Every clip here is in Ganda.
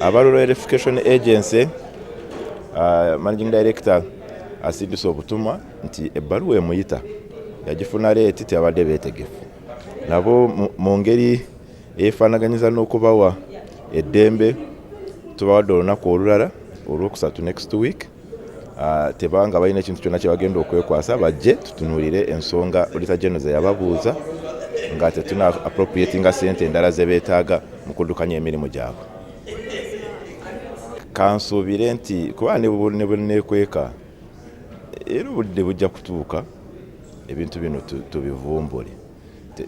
Abarural Verification Agency Managing Director asidise obutumwa nti ebbaluwa emuyita yagifuna leeti tebadde beetegefu nabo mu ngeri efaanaganyiza n'okubawa eddembe tubawadde olunaku olulala olwokusatu next week tebanga balina ekintu kyonna kyebagenda okwekwasa bajje tutunuulire ensonga Auditor General ze yababuuza nga tetuna appropriatinga ssente endala ze beetaaga mu kuddukanya emirimu gyabwe. Kansuubire nti kuba ne bweneekweka era obudde bujja kutuuka ebintu bino tubivumbule.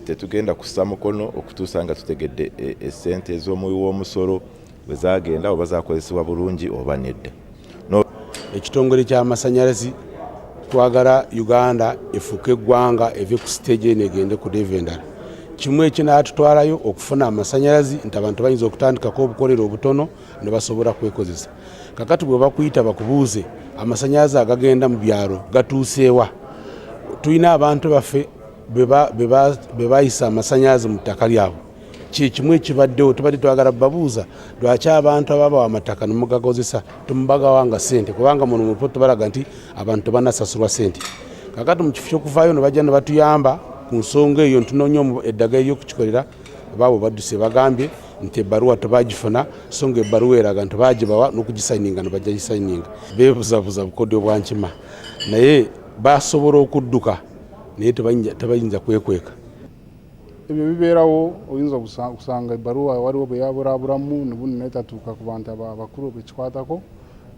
Tetugenda kussa mukono okutuusa nga tutegedde essente ez'omuwi w'omusolo bwe zaagenda oba zaakozesebwa bulungi oba nedda. Ekitongole ky'amasannyalaze twagala Uganda efuuke eggwanga eve ku stage eno egende ku level endala. Kimu ekinaatutwalayo okufuna amasannyalaze nti abantu bayinza okutandikako obukolero obutono ne basobola kwekozesa. Kakati bwe bakuyita bakubuuze amasannyalaze agagenda mu byalo gatuuseewa. Tulina abantu baffe be bayisa amasannyalaze mu ttaka lyabwe. Kimu ekibaddewo tubadde twagala babuuza lwaki abantu ababawa amataka ne mugakozesa temubagawanga ssente kubanga muno mu poto balaga nti abantu banasasulwa ssente. Kakati mu kifo ky'okuvaayo ne bajja ne batuyamba ku nsonga eyo ntunoonya eddagala ery'okukikolera baabo badduse bagambye nti ebbaluwa tebagifuna so nga ebbaluwa eraga nti bagibawa n'okugisayininga ne bajja gisayininga. Beebuzabuza bukodyo bwa nkima naye basobola okudduka naye tebayinza kwekweka. Ebyo bibeerawo oyinza okusanga ebbaluwa waliwo bwe yaburaburamu nebuno netatuuka ku bantu abakulu bekikwatako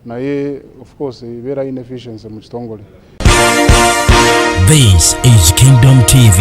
naye of course ebeera inefficiency mu kitongole. This is Kingdom TV.